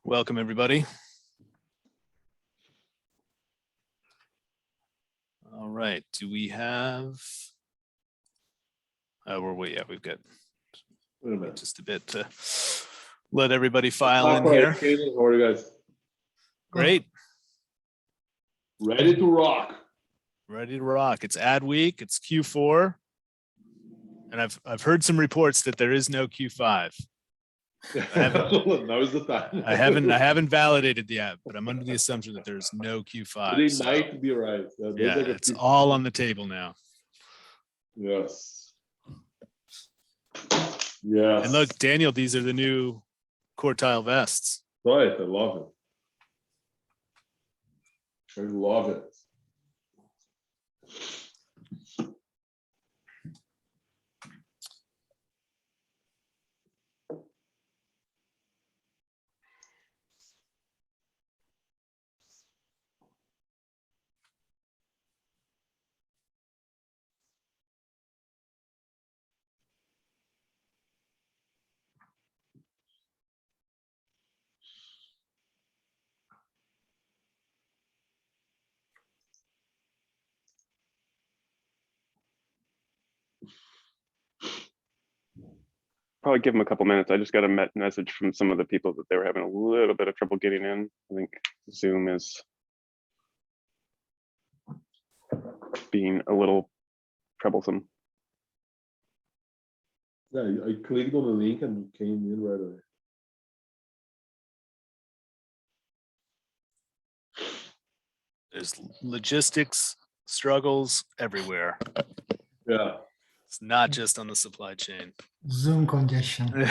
Welcome, everybody. All right, do we have, we've got Wait a minute. just a bit to let everybody file in How here. are you guys? Great, Ready to rock. ready to rock. It's ad week, it's Q4. And I've heard some reports that there is no Q5. Now is the time. I haven't validated yet, but I'm under the assumption that there's no Q5. They So, might be right. yeah, it's all on the table now. Yes. Yes. And look, Daniel, these are the new Quartile vests. Right, I love it. I love it. Probably give them a couple minutes. I just got a message from some of the people that they were having a little bit of trouble getting in. I think Zoom is being a little troublesome. Yeah, I clicked on the link and came in right away. There's logistics struggles everywhere. Yeah. It's not just on the supply chain. Zoom congestion.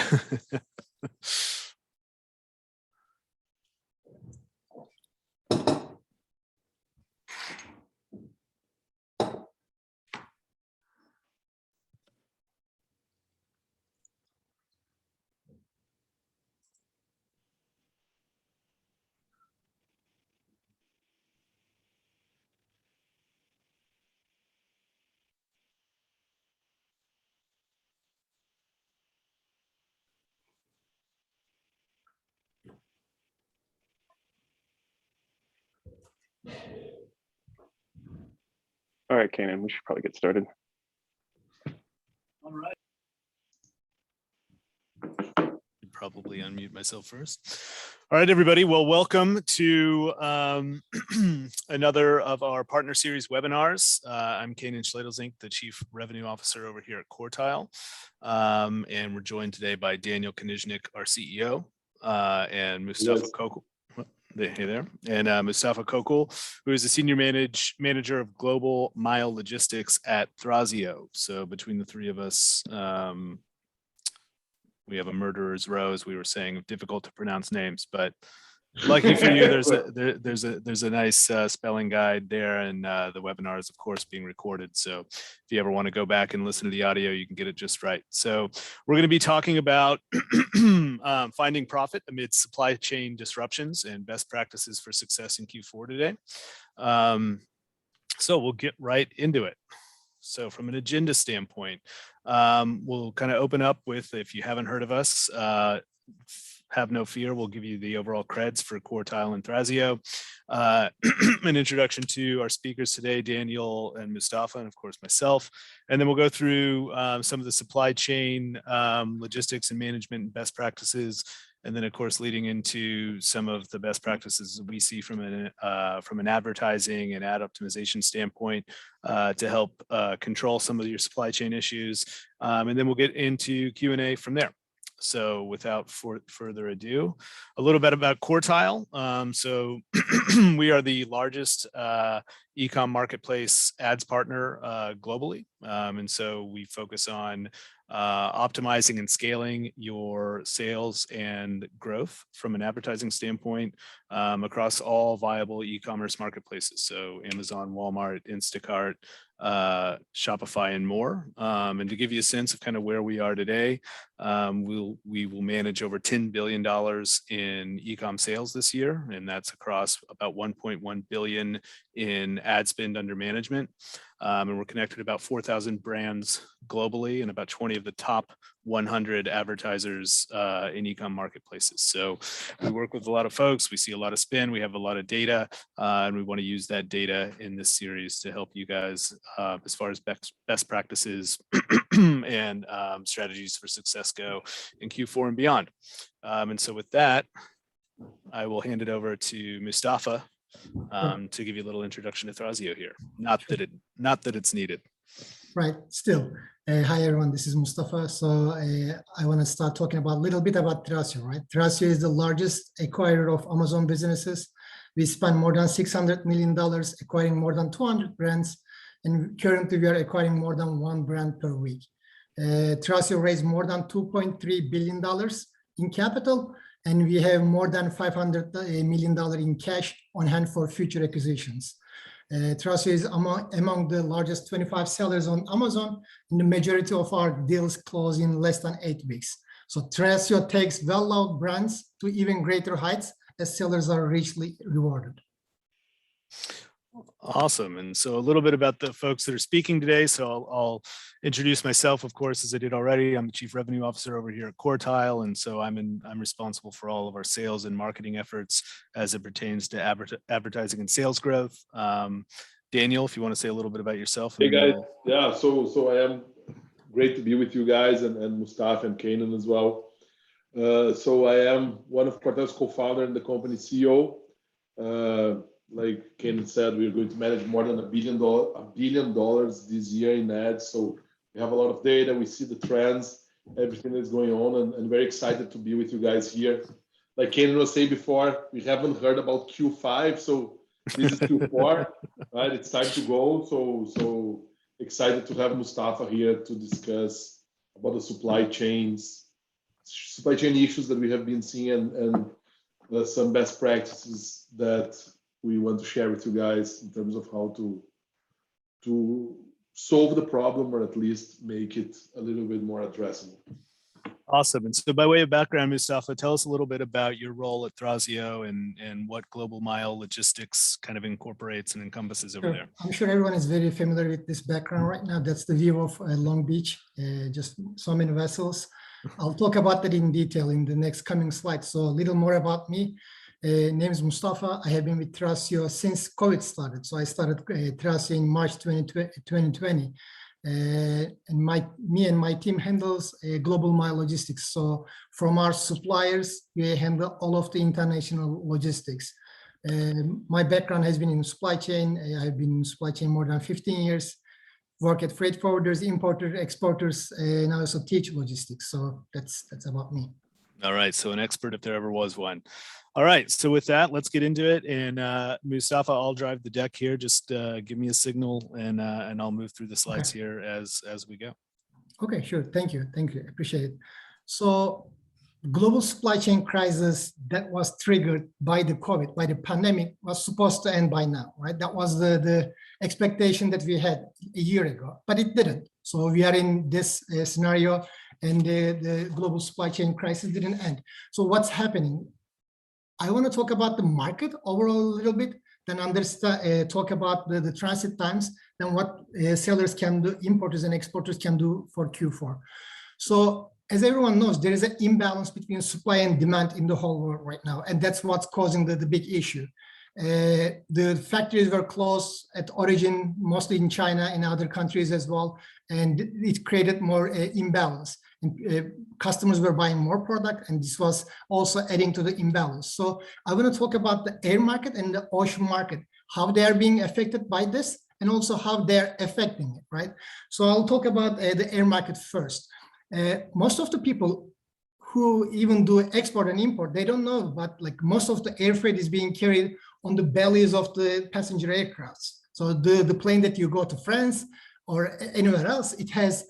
All right, Kanan, we should probably get started. All right. Probably unmute myself first. All right, everybody. Well, welcome to another of our partner series webinars. I'm Kanan Schladelsink, the Chief Revenue Officer over here at Quartile. And we're joined today by Daniel Knijnik, our CEO, and Mustafa Cokol. Hey there. And Mustafa Cokol, who is the Senior Manager of Global Mile Logistics at Thrasio. So between the three of us, we have a murderer's row, as we were saying, difficult to pronounce names, but lucky for you, there's a nice spelling guide there, and the webinar is of course being recorded. So if you ever want to go back and listen to the audio, you can get it just right. So we're going to be talking about finding profit amid supply chain disruptions and best practices for success in Q4 today. So we'll get right into it. So from an agenda standpoint, we'll kind of open up with, if you haven't heard of us, have no fear, we'll give you the overall creds for Quartile and Thrasio. An introduction to our speakers today, Daniel and Mustafa, and of course myself. And then we'll go through some of the supply chain logistics and management and best practices. And then, of course, leading into some of the best practices we see from an advertising and ad optimization standpoint to help control some of your supply chain issues. And then we'll get into Q&A from there. So without further ado, a little bit about Quartile. So we are the largest e-com marketplace ads partner globally. And so we focus on optimizing and scaling your sales and growth from an advertising standpoint across all viable e-commerce marketplaces. So Amazon, Walmart, Instacart, Shopify, and more. And to give you a sense of kind of where we are today, we will manage over $10 billion in e-com sales this year, and that's across about 1.1 billion in ad spend under management. And we're connected to about 4,000 brands globally and about 20 of the top 100 advertisers in e-com marketplaces. So we work with a lot of folks. We see a lot of spin. We have a lot of data, and we want to use that data in this series to help you guys as far as best practices and strategies for success go in Q4 and beyond. And so with that, I will hand it over to Mustafa to give you a little introduction to Thrasio here. Not that it's needed. Right, still. Hi everyone, this is Mustafa. So I want to start talking about a little bit about Thrasio, right? Thrasio is the largest acquirer of Amazon businesses. We spend more than $600 million acquiring more than 200 brands, and currently we are acquiring more than one brand per week. Thrasio raised more than $2.3 billion in capital, and we have more than $500 million in cash on hand for future acquisitions. Thrasio is among the largest 25 sellers on Amazon, and the majority of our deals close in less than 8 weeks. So Thrasio takes well-loved brands to even greater heights as sellers are richly rewarded. Awesome. And so a little bit about the folks that are speaking today. So I'll introduce myself, of course, as I did already. I'm the Chief Revenue Officer over here at Quartile. And so I'm responsible for all of our sales and marketing efforts as it pertains to advertising and sales growth. Daniel, if you want to say a little bit about yourself. Hey guys, yeah, so I am great to be with you guys and Mustafa and Kanan as well. So I am one of Quartile's co-founder and the company CEO. Like Kanan said, we're going to manage more than $1 billion this year in ads. So we have a lot of data. We see the trends, everything that's going on, and very excited to be with you guys here. Like Kanan was saying before, we haven't heard about Q5, so this is Q4, right? It's time to go. So excited to have Mustafa here to discuss about the supply chain issues that we have been seeing and some best practices that we want to share with you guys in terms of how to solve the problem, or at least make it a little bit more addressable. Awesome. And so by way of background, Mustafa, tell us a little bit about your role at Thrasio and what Global Mile Logistics kind of incorporates and encompasses over there. I'm sure everyone is very familiar with this background right now. That's the view of Long Beach, just so many vessels. I'll talk about that in detail in the next coming slides. So a little more about me. Name is Mustafa. I have been with Thrasio since COVID started. So I started Thrasio in March 2020. And me and my team handles Global Mile Logistics. So from our suppliers, we handle all of the international logistics. My background has been in supply chain. I've been in supply chain more than 15 years. Work at freight forwarders, importers, exporters, and I also teach logistics. So that's about me. All right, so an expert if there ever was one. All right, so with that, let's get into it. And Mustafa, I'll drive the deck here. Just give me a signal, and I'll move through the slides here as we go. Okay, sure. Thank you. I appreciate it. So, global supply chain crisis that was triggered by the COVID, by the pandemic, was supposed to end by now, right? That was the expectation that we had a year ago, but it didn't. So we are in this scenario, and the global supply chain crisis didn't end. So what's happening? I want to talk about the market overall a little bit, then understand, talk about the transit times, then what sellers can do, importers and exporters can do for Q4. So as everyone knows, there is an imbalance between supply and demand in the whole world right now, and that's what's causing the big issue. The factories were closed at origin, mostly in China and other countries as well, and it created more imbalance. And, customers were buying more product, and this was also adding to the imbalance. So I want to talk about the air market and the ocean market, how they are being affected by this, and also how they're affecting it, right? So I'll talk about the air market first. Most of the people who even do export and import, they don't know, but like most of the air freight is being carried on the bellies of the passenger aircrafts. So the plane that you go to France or anywhere else, it has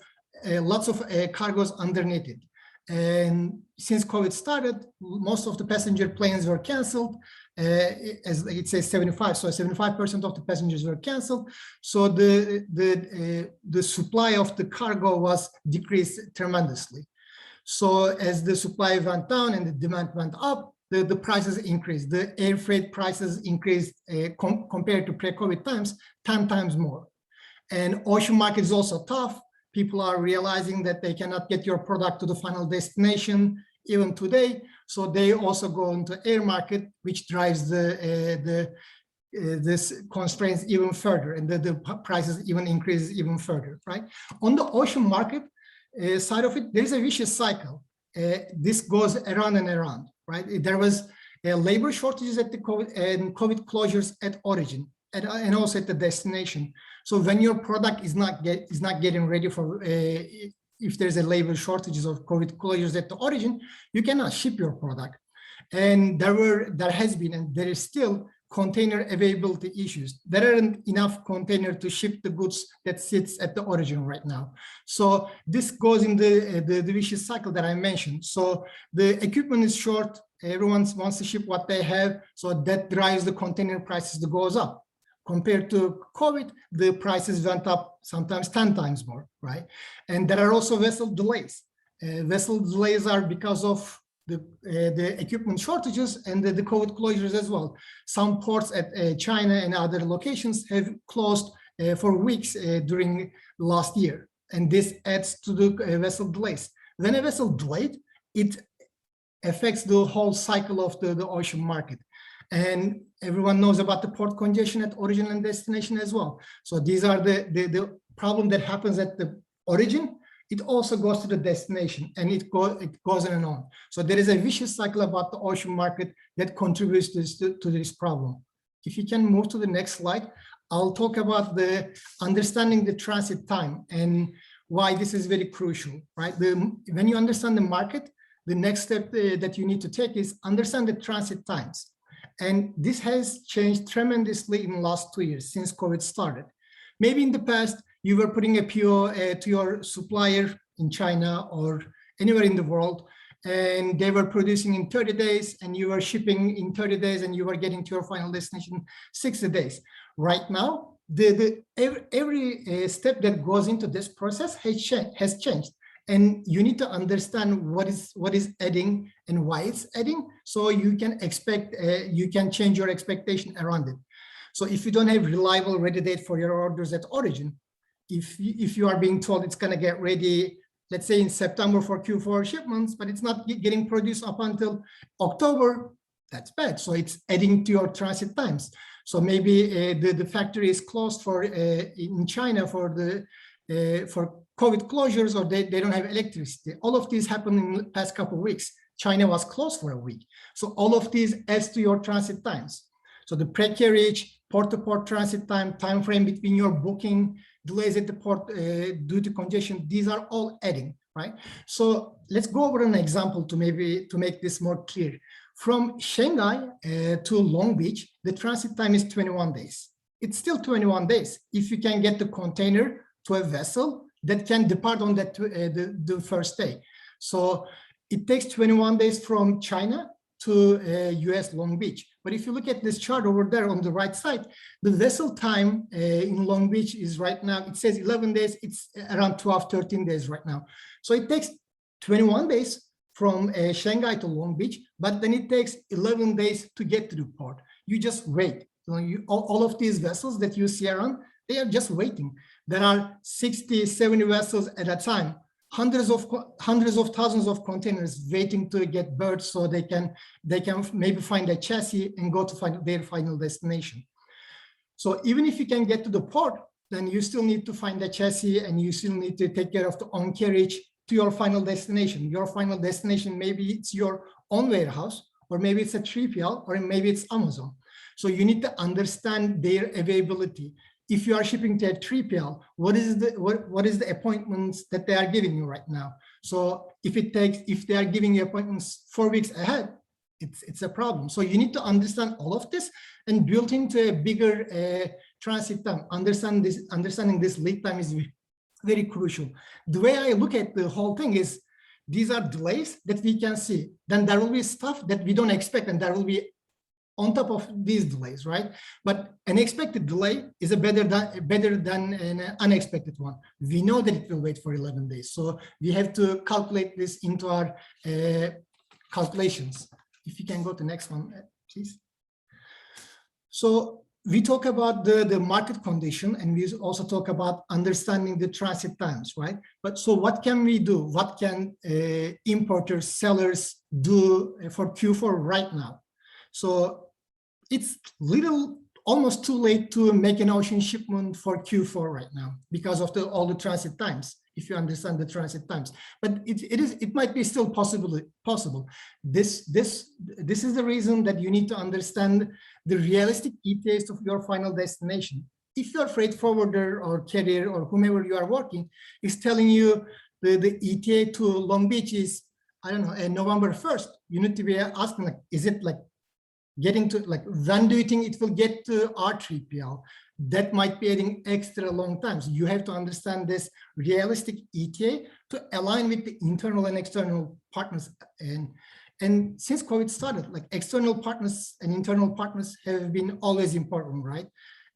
lots of cargoes underneath it. And since COVID started, most of the passenger planes were canceled. As it says 75, so 75% of the passengers were canceled. So the supply of the cargo was decreased tremendously. So as the supply went down and the demand went up, the prices increased. The air freight prices increased compared to pre-COVID times, 10 times more. And ocean market is also tough. People are realizing that they cannot get your product to the final destination even today. So they also go into air market, which drives this constraints even further, and the prices even increases even further, right? On the ocean market side of it, there is a vicious cycle. This goes around and around, right? There was labor shortages at the COVID and COVID closures at origin and also at the destination. So when your product is not getting ready for if there's a labor shortages or COVID closures at the origin, you cannot ship your product. And there has been and there is still container availability issues. There aren't enough container to ship the goods that sits at the origin right now. So this goes in the vicious cycle that I mentioned. So the equipment is short. Everyone wants to ship what they have. So that drives the container prices that goes up. Compared to COVID, the prices went up sometimes 10 times more, right? And there are also vessel delays. Vessel delays are because of the equipment shortages and the COVID closures as well. Some ports at China and other locations have closed for weeks during last year. And this adds to the vessel delays. When a vessel delayed, it affects the whole cycle of the ocean market. And everyone knows about the port congestion at origin and destination as well. So these are the problem that happens at the origin. It also goes to the destination, and it goes on and on. So there is a vicious cycle about the ocean market that contributes to this problem. If you can move to the next slide, I'll talk about understanding the transit time and why this is very crucial, right? When you understand the market, the next step that you need to take is understand the transit times. And this has changed tremendously in the last 2 years since COVID started. Maybe in the past, you were putting a PO to your supplier in China or anywhere in the world, and they were producing in 30 days, and you were shipping in 30 days, and you were getting to your final destination 60 days. Right now, every step that goes into this process has changed. And you need to understand what is adding and why it's adding, so you can change your expectation around it. So if you don't have reliable ready date for your orders at origin, if you are being told it's going to get ready, let's say in September for Q4 shipments, but it's not getting produced up until October, that's bad. So it's adding to your transit times. So maybe the factory is closed in China for COVID closures, or they don't have electricity. All of these happened in the past couple of weeks. China was closed for a week. So all of these adds to your transit times. So the pre-carriage, port-to-port transit time frame between your booking, delays at the port due to congestion, these are all adding, right? So let's go over an example to make this more clear. From Shanghai to Long Beach, the transit time is 21 days. It's still 21 days if you can get the container to a vessel that can depart on the first day. So it takes 21 days from China to US Long Beach. But if you look at this chart over there on the right side, the vessel time in Long Beach is right now, it says 11 days, it's around 12, 13 days right now. So it takes 21 days from Shanghai to Long Beach, but then it takes 11 days to get to the port. You just wait. So all of these vessels that you see around, they are just waiting. There are 60, 70 vessels at a time, hundreds of thousands of containers waiting to get berthed so they can maybe find a chassis and go to their final destination. So even if you can get to the port, then you still need to find a chassis and you still need to take care of the on carriage to your final destination. Your final destination, maybe it's your own warehouse, or maybe it's a 3PL, or maybe it's Amazon. So you need to understand their availability. If you are shipping to a 3PL, what is the appointments that they are giving you right now? So if they are giving you appointments 4 weeks ahead, it's a problem. So you need to understand all of this and build into a bigger transit time. Understanding this lead time is very crucial. The way I look at the whole thing is these are delays that we can see. Then there will be stuff that we don't expect, and there will be on top of these delays, right? But an expected delay is better than an unexpected one. We know that it will wait for 11 days. So we have to calculate this into our calculations. If you can go to the next one, please. So we talk about the market condition, and we also talk about understanding the transit times, right? But so what can we do? What can importers, sellers do for Q4 right now? So it's almost too late to make an ocean shipment for Q4 right now because of all the transit times, if you understand the transit times. But it might be still possible. This is the reason that you need to understand the realistic ETAs of your final destination. If your freight forwarder or carrier or whomever you are working is telling you the ETA to Long Beach is, I don't know, November 1st, you need to be asking, like, is it like getting to, like, when do you think it will get to our 3PL? That might be adding extra long times. You have to understand this realistic ETA to align with the internal and external partners. And since COVID started, like, external partners and internal partners have been always important, right?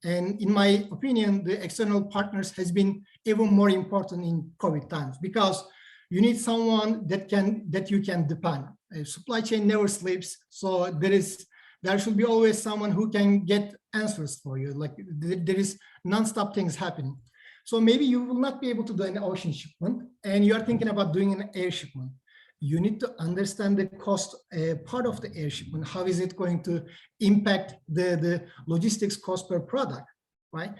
And in my opinion, the external partners has been even more important in COVID times, because you need someone that you can depend. Supply chain never sleeps, so there should be always someone who can get answers for you. Like, there is non-stop things happening. So maybe you will not be able to do an ocean shipment and you are thinking about doing an air shipment. You need to understand the cost part of the air shipment. How is it going to impact the logistics cost per product, right?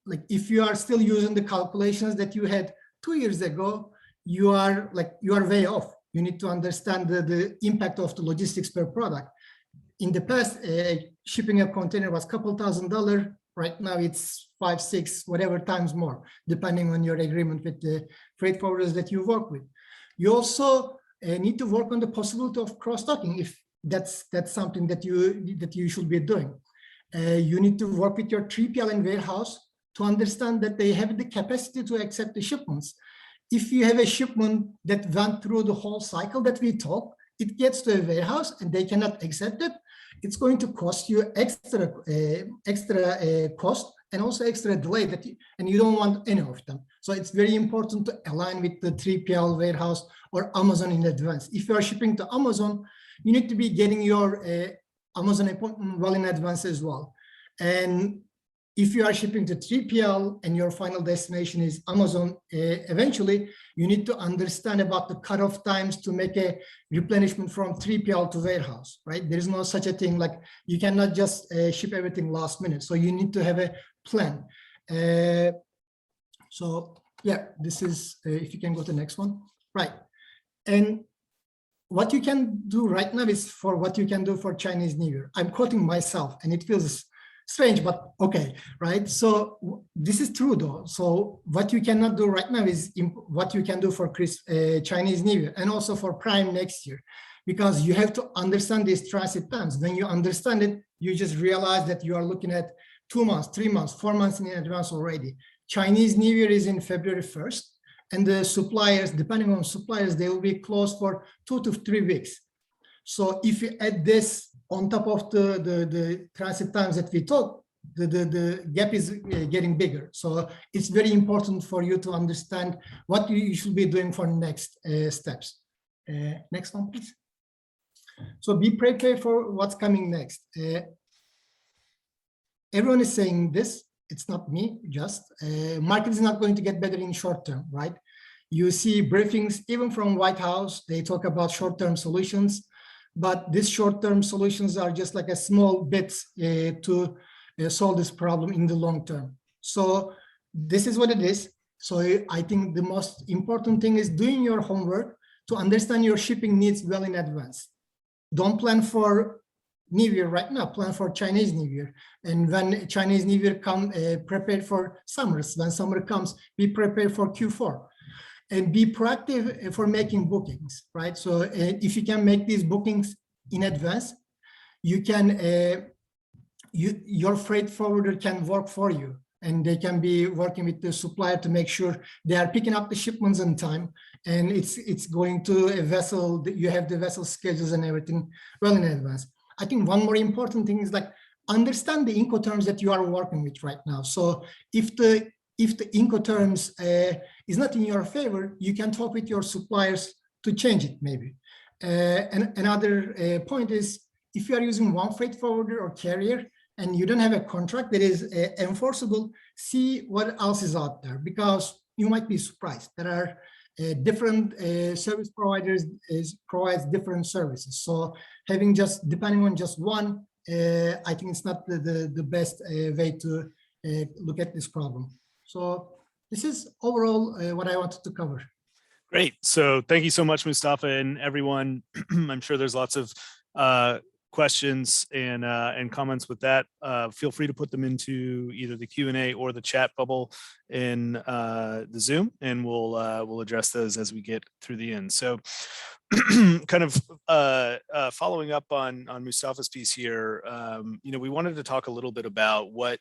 Like, if you are still using the calculations that you had 2 years ago, you are way off. You need to understand the impact of the logistics per product. In the past, shipping a container was a couple $1,000. Right now, it's 5, 6, whatever times more, depending on your agreement with the freight forwarders that you work with. You also need to work on the possibility of cross-docking, if that's something that you should be doing. You need to work with your 3PL and warehouse to understand that they have the capacity to accept the shipments. If you have a shipment that went through the whole cycle that we talked, it gets to a warehouse and they cannot accept it, it's going to cost you extra cost and also extra delay and you don't want any of them. So it's very important to align with the 3PL warehouse or Amazon in advance. If you are shipping to Amazon, you need to be getting your Amazon appointment well in advance as well. And if you are shipping to 3PL and your final destination is Amazon, eventually you need to understand about the cutoff times to make a replenishment from 3PL to warehouse, right? There is no such a thing, like, you cannot just ship everything last minute. So you need to have a plan. So yeah, this is, if you can go to the next one, right? And what you can do right now is for what you can do for Chinese New Year. I'm quoting myself and it feels strange, but okay, right? So this is true though. So what you cannot do right now is what you can do for Chinese New Year and also for Prime next year, because you have to understand these transit times. When you understand it, you just realize that you are looking at 2 months, 3 months, 4 months in advance already. Chinese New Year is in February 1st, and the suppliers, depending on suppliers, they will be closed for 2 to 3 weeks. So if you add this on top of the transit times that we talked, the gap is getting bigger. So it's very important for you to understand what you should be doing for next steps. Next one, please. So be prepared for what's coming next. Everyone is saying this. It's not me, just market is not going to get better in short term, right? You see briefings even from White House, they talk about short-term solutions, but these short-term solutions are just like a small bit to solve this problem in the long term. So this is what it is. So I think the most important thing is doing your homework to understand your shipping needs well in advance. Don't plan for New Year right now, plan for Chinese New Year. And when Chinese New Year comes, prepared for summers. When summer comes, be prepared for Q4. And be proactive for making bookings, right? So if you can make these bookings in advance, you can, your freight forwarder can work for you, and they can be working with the supplier to make sure they are picking up the shipments on time, and it's going to a vessel that you have the vessel schedules and everything well in advance. I think one more important thing is, like, understand the Incoterms that you are working with right now. So if the Incoterms is not in your favor, you can talk with your suppliers to change it maybe. And another point is, if you are using one freight forwarder or carrier, and you don't have a contract that is enforceable, see what else is out there, because you might be surprised. There are different service providers provides different services. So having just depending on just one, I think it's not the best way to look at this problem. So this is overall what I wanted to cover. Great. So thank you so much, Mustafa, and everyone. I'm sure there's lots of questions and comments with that. Feel free to put them into either the Q&A or the chat bubble in the Zoom, and we'll address those as we get through the end. So kind of following up on Mustafa's piece here, we wanted to talk a little bit about what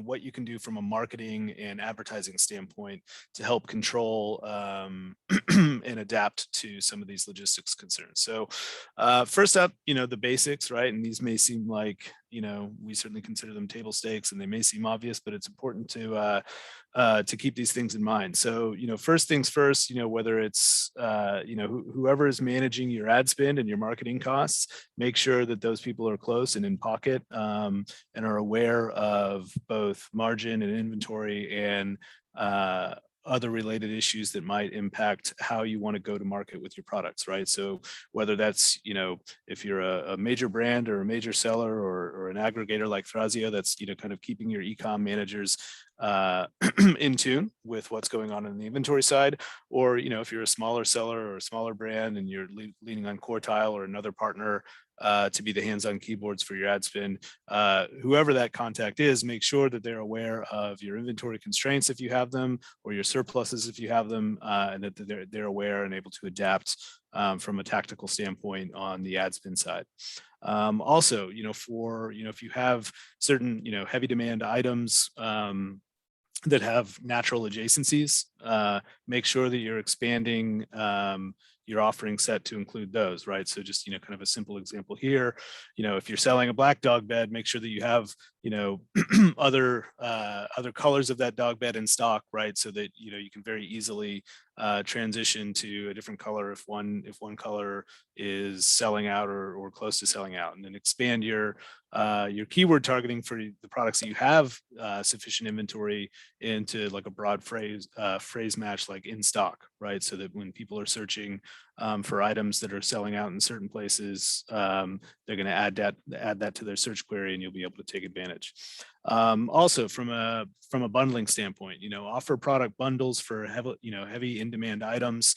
what you can do from a marketing and advertising standpoint to help control and adapt to some of these logistics concerns. So first up, the basics, right? And these may seem like, we certainly consider them table stakes and they may seem obvious, but it's important to keep these things in mind. So, first things first, whether it's, whoever is managing your ad spend and your marketing costs, make sure that those people are close and in pocket and are aware of both margin and inventory and other related issues that might impact how you want to go to market with your products, right? So whether that's, if you're a major brand or a major seller or an aggregator like Thrasio, that's, kind of keeping your e-com managers in tune with what's going on the inventory side, or, if you're a smaller seller or a smaller brand and you're leaning on Quartile or another partner to be the hands-on keyboards for your ad spend, whoever that contact is, make sure that they're aware of your inventory constraints if you have them, or your surpluses if you have them, and that they're aware and able to adapt from a tactical standpoint on the ad spend side. Also, if you have certain, heavy demand items that have natural adjacencies, make sure that you're expanding your offering set to include those, right? So just, kind of a simple example here, if you're selling a black dog bed, make sure that you have, other colors of that dog bed in stock, right? So that, you can very easily transition to a different color if one color is selling out or close to selling out, and then expand your keyword targeting for the products that you have sufficient inventory into like a broad phrase match, like in stock, right? So that when people are searching for items that are selling out in certain places, they're going to add that to their search query, and you'll be able to take advantage. Also, from a bundling standpoint, offer product bundles for heavy in-demand items.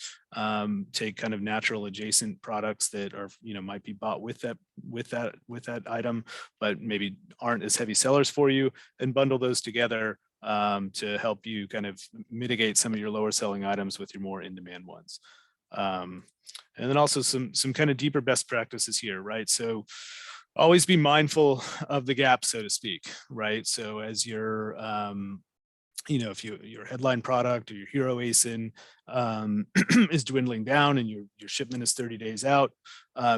Take kind of natural adjacent products that are might be bought with that item, but maybe aren't as heavy sellers for you, and bundle those together to help you kind of mitigate some of your lower selling items with your more in-demand ones. And then also some kind of deeper best practices here, right? So always be mindful of the gap, so to speak, right? So as you're if your headline product or your hero ASIN is dwindling down and your shipment is 30 days out,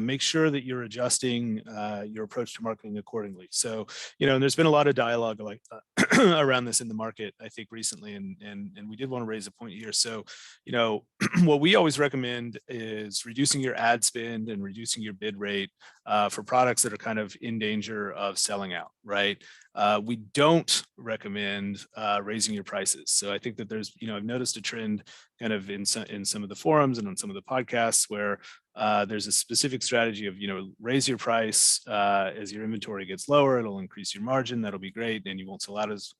make sure that you're adjusting your approach to marketing accordingly. So, and there's been a lot of dialogue like around this in the market, I think recently, and we did want to raise a point here. So, what we always recommend is reducing your ad spend and reducing your bid rate for products that are kind of in danger of selling out, right? We don't recommend raising your prices. So I think that there's, I've noticed a trend kind of in some of the forums and on some of the podcasts where there's a specific strategy of, raise your price as your inventory gets lower, it'll increase your margin, that'll be great, and you won't sell out as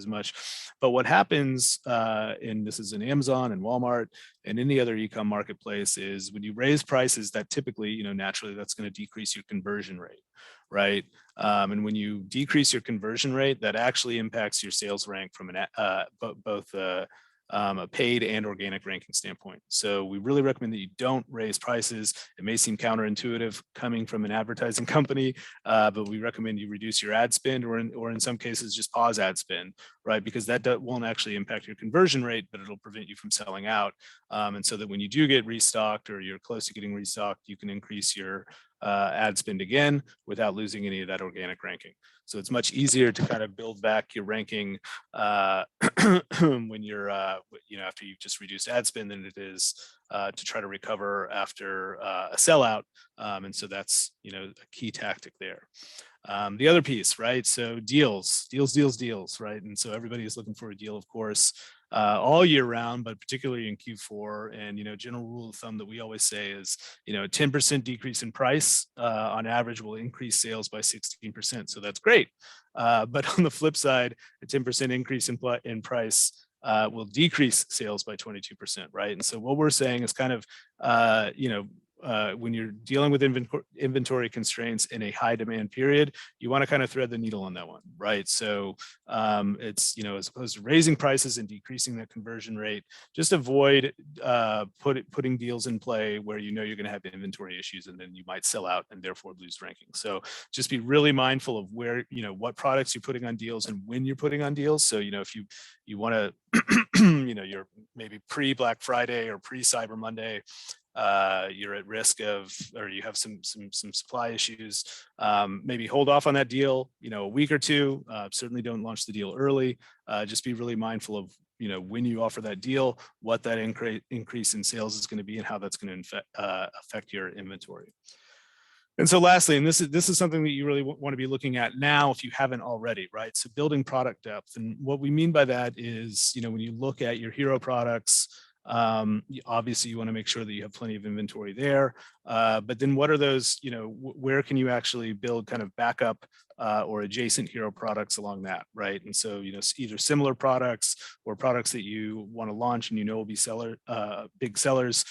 much. But what happens, and this is in Amazon and Walmart and any other e-com marketplace, is when you raise prices, that typically, naturally that's going to decrease your conversion rate, right? And when you decrease your conversion rate, that actually impacts your sales rank from both a paid and organic ranking standpoint. So we really recommend that you don't raise prices. It may seem counterintuitive coming from an advertising company, but we recommend you reduce your ad spend, or in some cases just pause ad spend, right? Because that won't actually impact your conversion rate, but it'll prevent you from selling out. And so that when you do get restocked or you're close to getting restocked, you can increase your ad spend again without losing any of that organic ranking. So it's much easier to kind of build back your ranking when you're, after you've just reduced ad spend than it is to try to recover after a sellout. And so that's, a key tactic there. The other piece, right? So deals, right? And so everybody is looking for a deal, of course, all year round, but particularly in Q4. And, general rule of thumb that we always say is, a 10% decrease in price on average will increase sales by 16%. So that's great. But on the flip side, a 10% increase in price will decrease sales by 22%, right? And so what we're saying is kind of, when you're dealing with inventory constraints in a high demand period, you want to kind of thread the needle on that one, right? So it's, as opposed to raising prices and decreasing that conversion rate, just avoid putting deals in play where you're going to have inventory issues and then you might sell out and therefore lose ranking. So just be really mindful of where, what products you're putting on deals and when you're putting on deals. So, if you want to, you're maybe pre-Black Friday or pre-Cyber Monday, you're at risk of, or you have some supply issues, maybe hold off on that deal, a week or two. Certainly don't launch the deal early. Just be really mindful of, when you offer that deal, what that increase in sales is going to be and how that's going to affect your inventory. And so lastly, and this is something that you really want to be looking at now if you haven't already, right? So building product depth. And what we mean by that is, when you look at your hero products, obviously you want to make sure that you have plenty of inventory there, but then what are those, where can you actually build kind of backup or adjacent hero products along that, right? And so, either similar products or products that you want to launch and will be big sellers,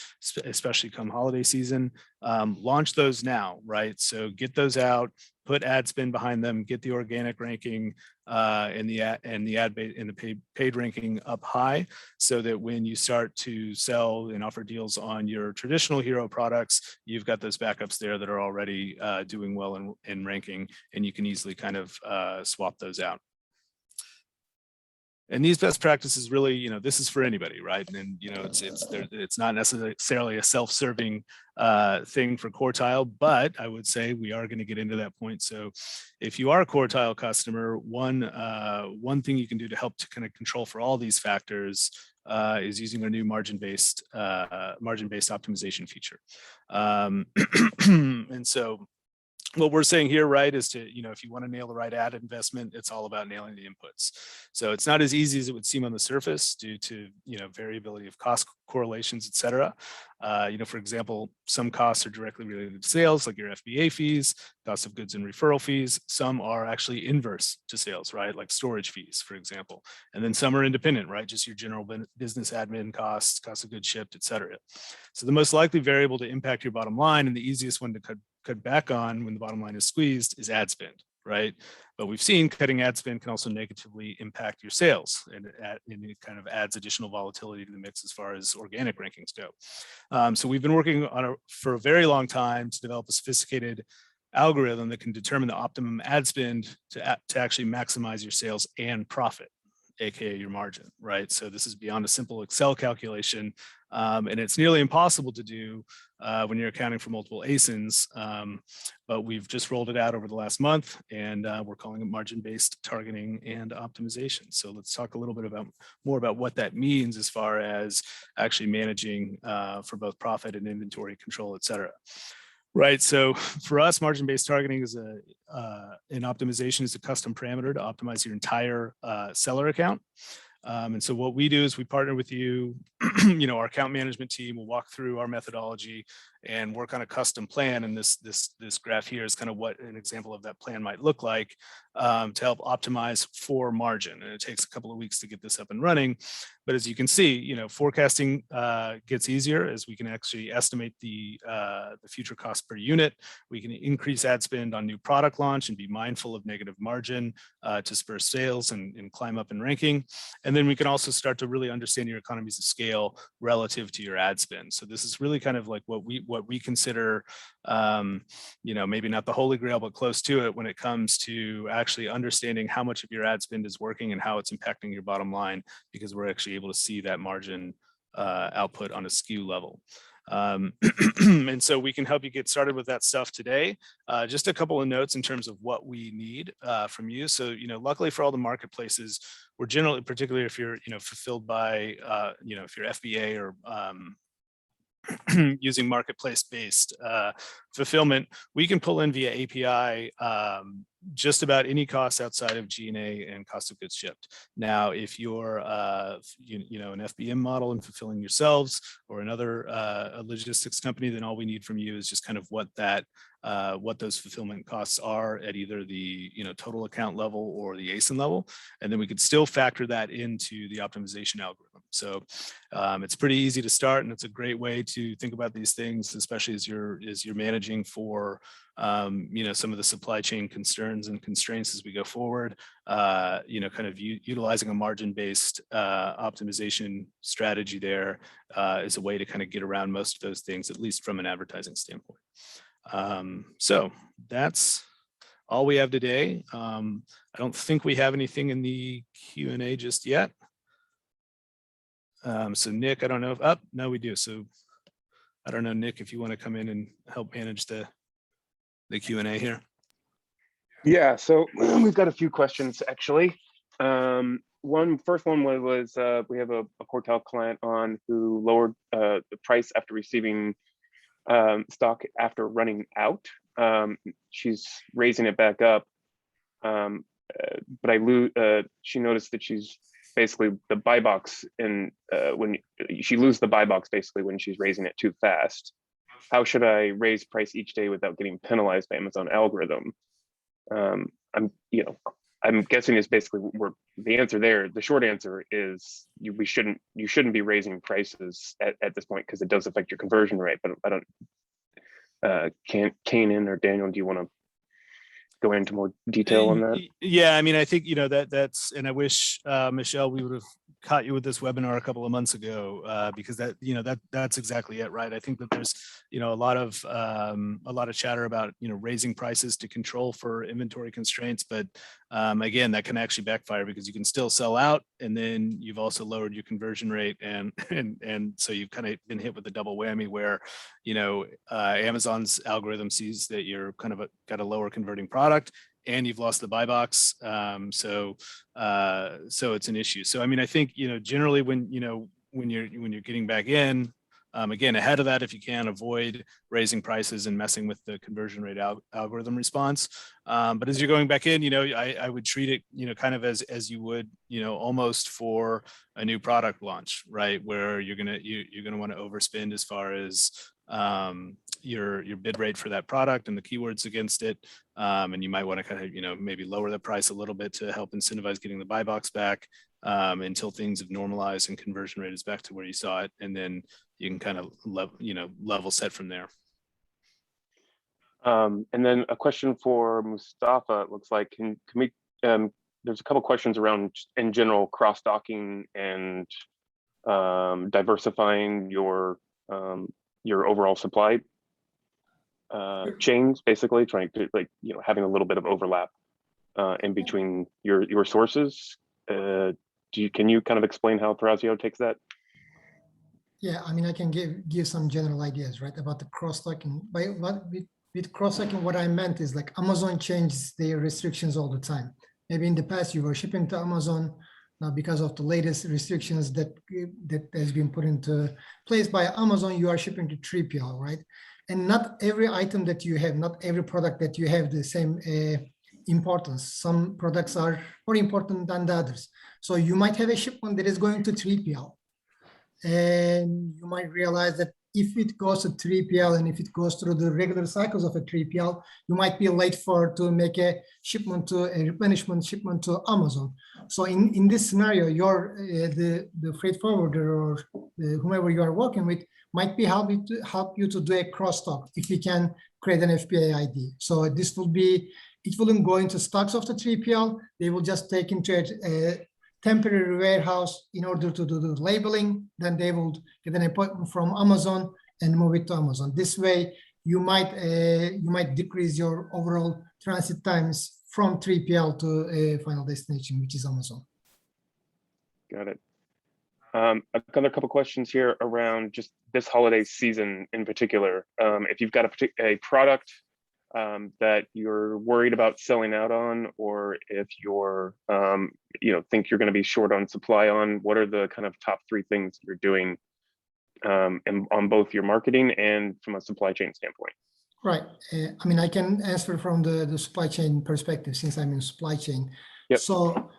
especially come holiday season, launch those now, right? So get those out, put ad spend behind them, get the organic ranking and the paid ranking up high, so that when you start to sell and offer deals on your traditional hero products, you've got those backups there that are already doing well in ranking, and you can easily kind of swap those out. And these best practices really, this is for anybody, right? And it's not necessarily a self-serving thing for Quartile, but I would say we are going to get into that point. So if you are a Quartile customer, one thing you can do to help to kind of control for all these factors is using our new margin-based optimization feature. And so what we're saying here, right, is to, if you want to nail the right ad investment, it's all about nailing the inputs. So it's not as easy as it would seem on the surface due to, variability of cost correlations, et cetera. For example, some costs are directly related to sales, like your FBA fees, cost of goods and referral fees. Some are actually inverse to sales, right? Like storage fees, for example. And then some are independent, right? Just your general business admin costs, cost of goods shipped, et cetera. So the most likely variable to impact your bottom line, and the easiest one to cut back on when the bottom line is squeezed, is ad spend, right? But we've seen cutting ad spend can also negatively impact your sales, and it kind of adds additional volatility to the mix as far as organic rankings go. So we've been working on for a very long time to develop a sophisticated algorithm that can determine the optimum ad spend to actually maximize your sales and profit, aka your margin, right? So this is beyond a simple Excel calculation, and it's nearly impossible to do when you're accounting for multiple ASINs, but we've just rolled it out over the last month, and we're calling it margin-based targeting and optimization. So let's talk a little bit more about what that means as far as actually managing for both profit and inventory control, et cetera. Right. So for us, margin-based targeting is an optimization is a custom parameter to optimize your entire seller account. And so what we do is we partner with you, our account management team will walk through our methodology and work on a custom plan. And this graph here is kind of what an example of that plan might look like to help optimize for margin. And it takes a couple of weeks to get this up and running. But as you can see, forecasting gets easier as we can actually estimate the future cost per unit. We can increase ad spend on new product launch and be mindful of negative margin to spur sales and climb up in ranking. And then we can also start to really understand your economies of scale relative to your ad spend. So this is really kind of like what we consider, maybe not the holy grail, but close to it when it comes to actually understanding how much of your ad spend is working and how it's impacting your bottom line, because we're actually able to see that margin output on a SKU level. And so we can help you get started with that stuff today. Just a couple of notes in terms of what we need from you. So, luckily for all the marketplaces, we're generally, particularly if you're, fulfilled by, if you're FBA or using marketplace-based fulfillment, we can pull in via API just about any costs outside of G&A and cost of goods shipped. Now, if you're an FBM model and fulfilling yourselves or another logistics company, then all we need from you is just kind of what those fulfillment costs are at either the total account level or the ASIN level, and then we could still factor that into the optimization algorithm. So it's pretty easy to start, and it's a great way to think about these things, especially as you're managing for some of the supply chain concerns and constraints as we go forward. Kind of utilizing a margin-based optimization strategy there is a way to kind of get around most of those things, at least from an advertising standpoint. So that's all we have today. I don't think we have anything in the Q&A just yet. So Nick, I don't know if, no, we do. So I don't know, Nick, if you want to come in and help manage the Q&A here. Yeah, so we've got a few questions actually. First one was we have a Quartile client on who lowered the price after receiving stock after running out. She's raising it back up, but she noticed that she's basically the buy box, and when she loses the buy box basically when she's raising it too fast. How should I raise price each day without getting penalized by Amazon algorithm? I'm guessing is basically the answer there. The short answer is you shouldn't be raising prices at this point because it does affect your conversion rate. But I don't. Kanan or Daniel, do you want to go into more detail on that? Yeah, I mean, I think that's, and I wish Michelle, we would have caught you with this webinar a couple of months ago because that's exactly it, right? I think that there's a lot of chatter about raising prices to control for inventory constraints, but again, that can actually backfire because you can still sell out, and then you've also lowered your conversion rate, and so you've kind of been hit with a double whammy where Amazon's algorithm sees that you're kind of got a lower converting product, and you've lost the buy box. So it's an issue. So I mean, I think generally when you're getting back in, again, ahead of that, if you can, avoid raising prices and messing with the conversion rate algorithm response. But as you're going back in, I would treat it kind of as you would almost for a new product launch, right? Where you're gonna want to overspend as far as your bid rate for that product and the keywords against it, and you might want to kind of maybe lower the price a little bit to help incentivize getting the buy box back until things have normalized and conversion rate is back to where you saw it, and then you can kind of level set from there. And then a question for Mustafa. It looks like can we? There's a couple questions around in general cross-docking and diversifying your overall supply chains, basically trying to having a little bit of overlap in between your sources. Can you kind of explain how Thrasio takes that? Yeah, I mean, I can give some general ideas, right, about the cross-docking. With cross-docking, what I meant is like Amazon changes their restrictions all the time. Maybe in the past you were shipping to Amazon. Now, because of the latest restrictions that has been put into place by Amazon, you are shipping to 3PL, right? And not every item that you have, not every product that you have the same importance. Some products are more important than the others. So you might have a shipment that is going to 3PL. And you might realize that if it goes to 3PL and if it goes through the regular cycles of a 3PL, you might be late to make a shipment to a replenishment shipment to Amazon. So in this scenario, the freight forwarder or whomever you are working with might be help you to do a cross-dock if you can create an FBA ID. So this will be, it wouldn't go into stocks of the 3PL. They will just take into a temporary warehouse in order to do the labeling. Then they will get an appointment from Amazon and move it to Amazon. This way, you might decrease your overall transit times from 3PL to a final destination, which is Amazon. Got it. I've got a couple questions here around just this holiday season in particular. If you've got a product that you're worried about selling out on, or if you're, think you're going to be short on supply on, what are the kind of top 3 things you're doing on both your marketing and from a supply chain standpoint? Right. I mean, I can answer from the supply chain perspective since I'm in supply chain. Yep. So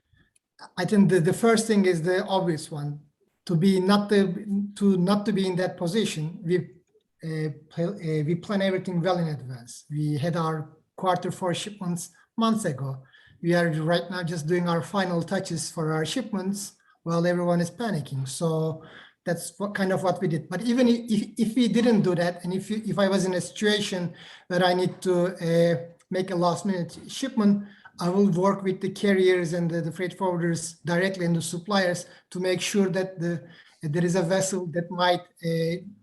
I think the first thing is the obvious one, to not to be in that position. We plan everything well in advance. We had our Q4 shipments months ago. We are right now just doing our final touches for our shipments while everyone is panicking. So that's what we did. But even if we didn't do that, and if I was in a situation where I need to make a last minute shipment, I will work with the carriers and the freight forwarders directly and the suppliers to make sure that there is a vessel that might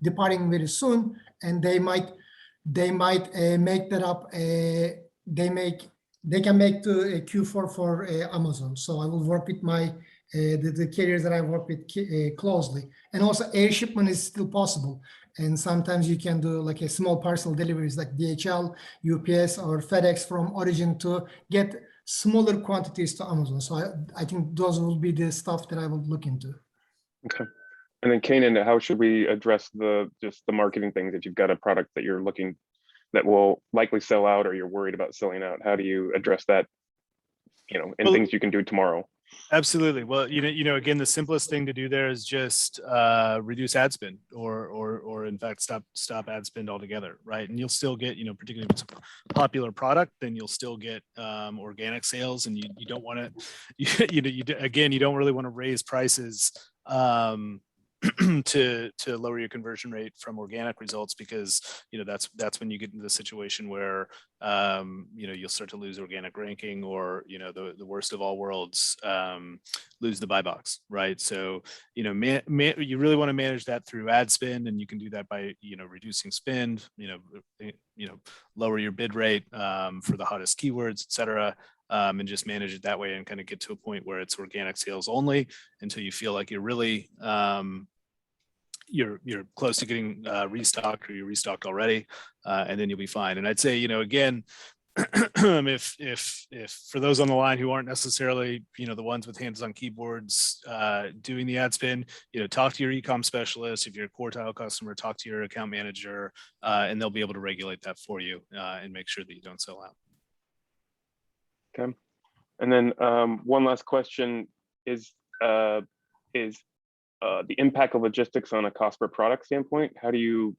departing very soon, and they might make that up. They can make to a Q4 for Amazon. So I will work with the carriers that I work with closely, and also air shipment is still possible. And sometimes you can do like a small parcel deliveries like DHL, UPS, or FedEx from origin to get smaller quantities to Amazon. So I think those will be the stuff that I will look into. Okay. And then Kanan, how should we address just the marketing things if you've got a product that you're looking that will likely sell out, or you're worried about selling out? How do you address that, and things you can do tomorrow? Absolutely. Well, again, the simplest thing to do there is just reduce ad spend, or in fact, stop ad spend altogether, right? And you'll still get, particularly if it's a popular product, then you'll still get organic sales, and you don't want to, you don't really want to raise prices to lower your conversion rate from organic results, because that's when you get into the situation where you'll start to lose organic ranking, or the worst of all worlds, lose the buy box, right? So you really want to manage that through ad spend, and you can do that by reducing spend, lower your bid rate for the hottest keywords, etc. And just manage it that way, and kind of get to a point where it's organic sales only until you feel like you're really you're close to getting restocked, or you're restocked already, and then you'll be fine. And I'd say, again, if for those on the line who aren't necessarily the ones with hands on keyboards doing the ad spend, talk to your e-com specialist. If you're a Quartile customer, talk to your account manager, and they'll be able to regulate that for you and make sure that you don't sell out. Okay. And then one last question is the impact of logistics on a cost per product standpoint. How do you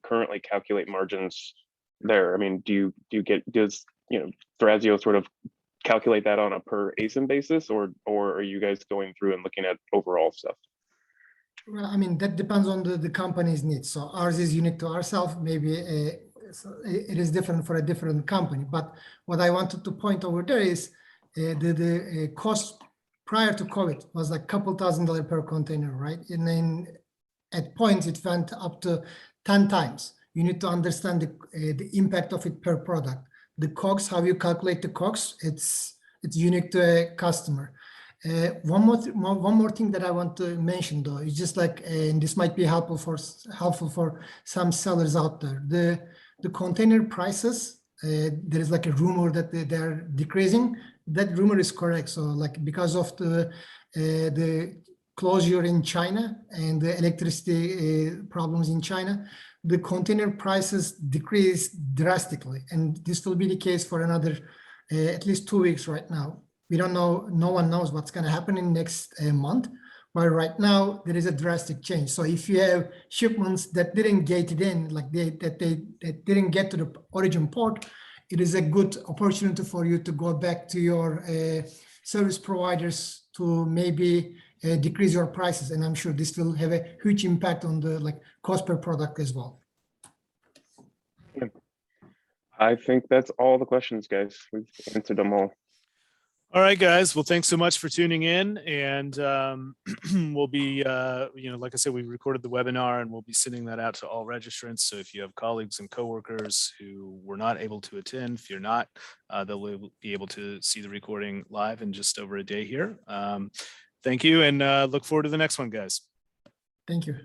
currently calculate margins there? I mean, does Thrasio sort of calculate that on a per ASIN basis, or are you guys going through and looking at overall stuff? Well, I mean, that depends on the company's needs. So ours is unique to ourselves. Maybe it is different for a different company. But what I wanted to point over there is the cost prior to COVID was like a couple $1,000 per container, right? And then at points it went up to 10 times. You need to understand the impact of it per product. The COGS, how you calculate the COGS, it's unique to a customer. One more thing that I want to mention though is just like, and this might be helpful for some sellers out there. The container prices, there is like a rumor that they're decreasing. That rumor is correct. So like because of the closure in China and the electricity problems in China, the container prices decreased drastically, and this will be the case for another at least 2 weeks right now. We don't know, no one knows what's going to happen in next month, but right now there is a drastic change. So if you have shipments that didn't get it in, like they didn't get to the origin port, it is a good opportunity for you to go back to your service providers to maybe decrease your prices, and I'm sure this will have a huge impact on the cost per product as well. I think that's all the questions, guys. We've answered them all. All right, guys. Well, thanks so much for tuning in, and we'll be, like I said, we recorded the webinar, and we'll be sending that out to all registrants. So if you have colleagues and coworkers who were not able to attend, fear not, they'll be able to see the recording live in just over a day here. Thank you, and look forward to the next one, guys. Thank you.